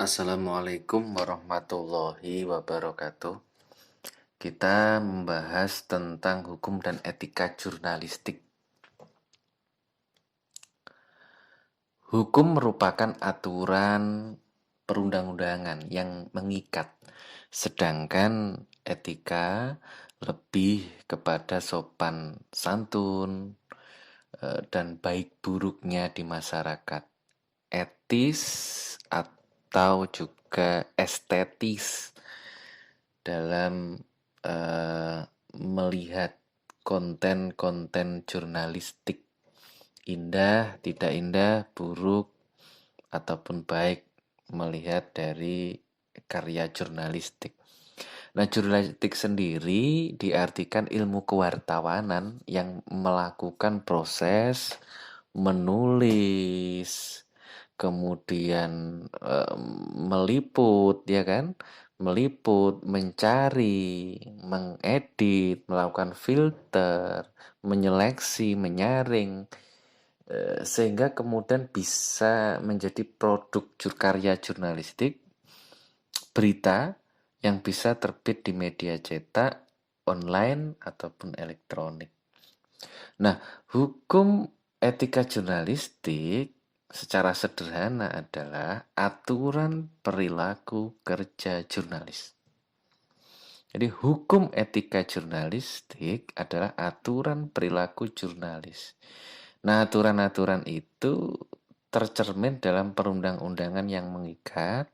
Assalamualaikum warahmatullahi wabarakatuh. Kita membahas tentang hukum dan etika jurnalistik. Hukum merupakan aturan perundang-undangan yang mengikat, sedangkan etika lebih kepada sopan santun dan baik buruknya di masyarakat. Etis atau juga estetis dalam melihat konten-konten jurnalistik, indah, tidak indah, buruk, ataupun baik, melihat dari karya jurnalistik. Nah, jurnalistik sendiri diartikan ilmu kewartawanan yang melakukan proses menulis, kemudian meliput, ya kan? Meliput, mencari, mengedit, melakukan filter, menyeleksi, menyaring, sehingga kemudian bisa menjadi produk karya jurnalistik, berita yang bisa terbit di media cetak, online, ataupun elektronik. Nah, hukum etika jurnalistik secara sederhana adalah aturan perilaku kerja jurnalis. Jadi hukum etika jurnalistik adalah aturan perilaku jurnalis. Nah, aturan-aturan itu tercermin dalam perundang-undangan yang mengikat,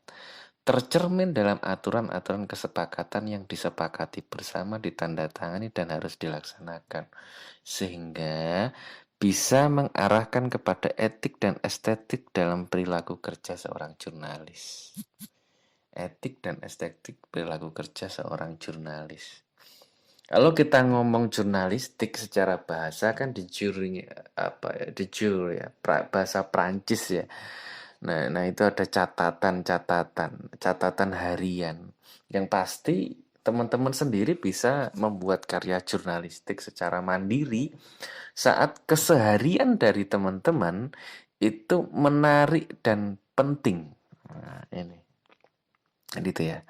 tercermin dalam aturan-aturan kesepakatan yang disepakati bersama, ditandatangani dan harus dilaksanakan, sehingga bisa mengarahkan kepada etik dan estetik dalam perilaku kerja seorang jurnalis. Etik dan estetik perilaku kerja seorang jurnalis. Kalau kita ngomong jurnalistik secara bahasa kan de jure bahasa Prancis ya. Nah itu ada catatan harian. Yang pasti teman-teman sendiri bisa membuat karya jurnalistik secara mandiri saat keseharian dari teman-teman itu menarik dan penting. Nah, ini. Jadi itu ya.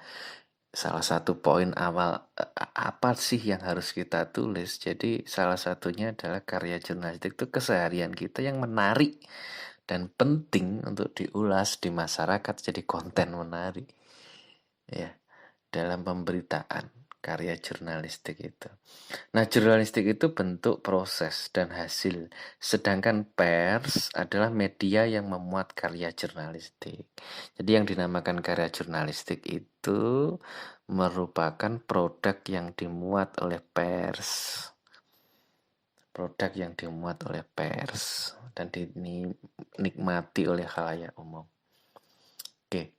Salah satu poin awal apa sih yang harus kita tulis. Jadi salah satunya adalah karya jurnalistik itu keseharian kita yang menarik dan penting untuk diulas di masyarakat, jadi konten menarik ya dalam pemberitaan karya jurnalistik itu. Nah, jurnalistik itu bentuk proses dan hasil, sedangkan pers adalah media yang memuat karya jurnalistik. Jadi yang dinamakan karya jurnalistik itu merupakan produk yang dimuat oleh pers. Produk yang dimuat oleh pers dan dinikmati oleh khalayak umum. Oke.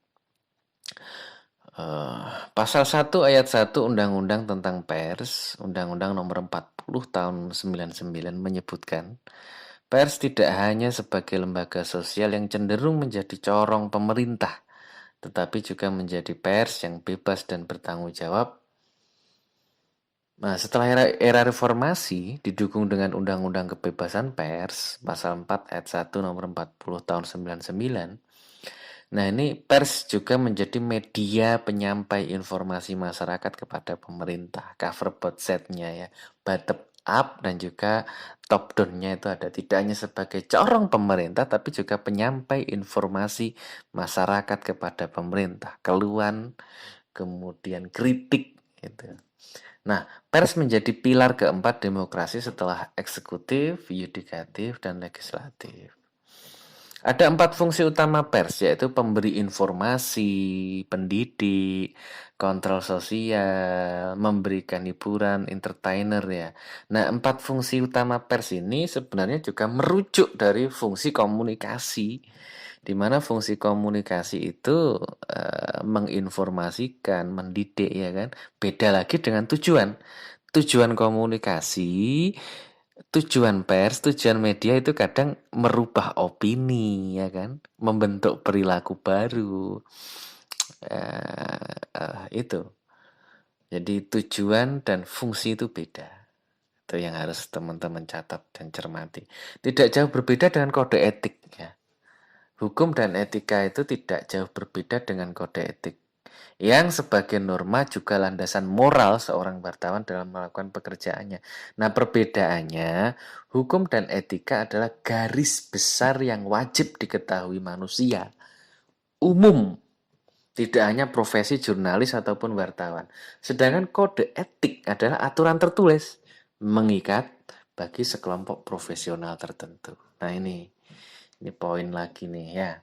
Pasal 1 ayat 1 Undang-Undang tentang Pers, Undang-Undang Nomor 40 Tahun 99 menyebutkan, pers tidak hanya sebagai lembaga sosial yang cenderung menjadi corong pemerintah, tetapi juga menjadi pers yang bebas dan bertanggung jawab. Nah, setelah era reformasi didukung dengan Undang-Undang Kebebasan Pers, Pasal 4 ayat 1 Nomor 40 Tahun 99. Nah, ini pers juga menjadi media penyampai informasi masyarakat kepada pemerintah. Cover both set-nya ya, bottom up dan juga top down-nya itu ada. Tidak hanya sebagai corong pemerintah, tapi juga penyampai informasi masyarakat kepada pemerintah. Keluhan, kemudian kritik gitu. Nah, pers menjadi pilar keempat demokrasi setelah eksekutif, yudikatif, dan legislatif. Ada 4 fungsi utama pers, yaitu pemberi informasi, pendidik, kontrol sosial, memberikan hiburan, entertainer ya. Nah, 4 fungsi utama pers ini sebenarnya juga merujuk dari fungsi komunikasi, di mana fungsi komunikasi itu menginformasikan, mendidik ya kan. Beda lagi dengan tujuan. Tujuan komunikasi, tujuan pers, tujuan media itu kadang merubah opini, ya kan, membentuk perilaku baru, itu. Jadi tujuan dan fungsi itu beda. Itu yang harus teman-teman catat dan cermati. Tidak jauh berbeda dengan kode etik, ya. Hukum dan etika itu tidak jauh berbeda dengan kode etik, yang sebagai norma juga landasan moral seorang wartawan dalam melakukan pekerjaannya. Nah, perbedaannya, hukum dan etika adalah garis besar yang wajib diketahui manusia umum, tidak hanya profesi jurnalis ataupun wartawan. Sedangkan kode etik adalah aturan tertulis, mengikat bagi sekelompok profesional tertentu. Nah, ini poin lagi nih ya.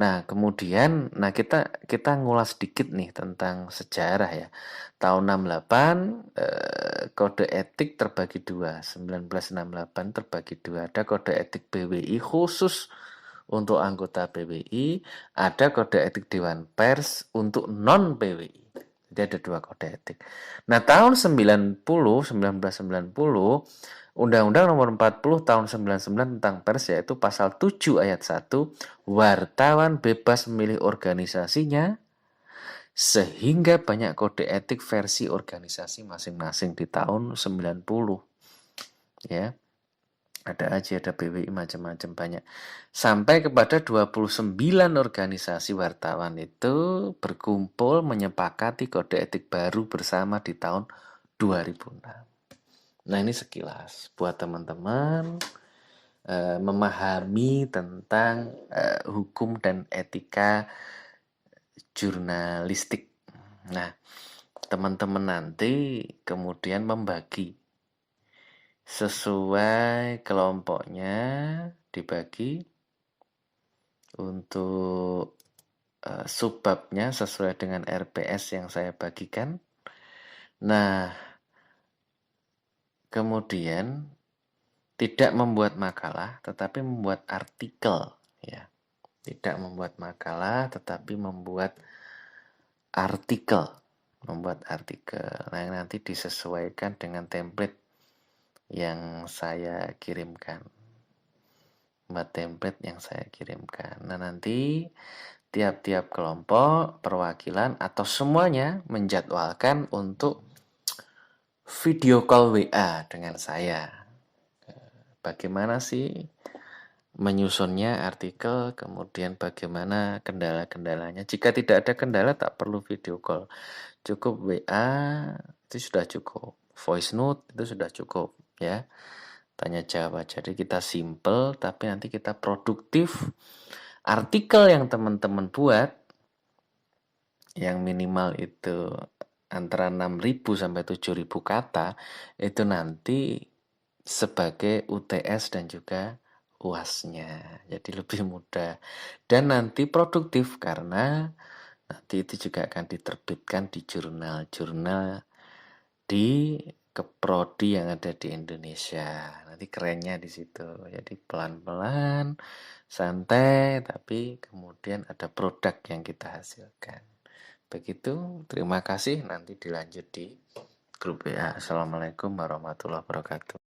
Nah, kemudian kita ngulas sedikit nih tentang sejarah ya. Tahun 68 kode etik terbagi dua. 1968 terbagi dua. Ada kode etik BWI khusus untuk anggota PBI, ada kode etik Dewan Pers untuk non PBI. Jadi ada dua kode etik. Nah, tahun 1990, Undang-Undang Nomor 40 Tahun 99 tentang pers, yaitu pasal 7 ayat 1, wartawan bebas memilih organisasinya, sehingga banyak kode etik versi organisasi masing-masing di tahun 90. Ya. Ada AJ, ada BWI, macam-macam banyak. Sampai kepada 29 organisasi wartawan itu berkumpul menyepakati kode etik baru bersama di tahun 2006. Nah, ini sekilas buat teman-teman memahami tentang hukum dan etika jurnalistik. Nah, teman-teman nanti kemudian membagi sesuai kelompoknya, dibagi untuk subbabnya sesuai dengan RPS yang saya bagikan. Nah, kemudian tidak membuat makalah tetapi membuat artikel ya. Tidak membuat makalah tetapi membuat artikel. Nah, yang nanti disesuaikan dengan template yang saya kirimkan. Nah, nanti tiap-tiap kelompok, perwakilan, atau semuanya menjadwalkan untuk video call WA dengan saya. Bagaimana sih menyusunnya artikel, kemudian bagaimana kendala-kendalanya. Jika tidak ada kendala, tak perlu video call. Cukup WA, itu sudah cukup. Voice note, itu sudah cukup. Ya, tanya jawab. Jadi kita simple, tapi nanti kita produktif. Artikel yang teman-teman buat, yang minimal itu antara 6.000 sampai 7.000 kata, itu nanti sebagai UTS dan juga UAS-nya. Jadi lebih mudah. Dan nanti produktif karena nanti itu juga akan diterbitkan di jurnal-jurnal di keprodi yang ada di Indonesia. Nanti kerennya di situ. Jadi pelan-pelan, santai, tapi kemudian ada produk yang kita hasilkan. Begitu, terima kasih. Nanti dilanjut di grup WA. Assalamualaikum warahmatullahi wabarakatuh.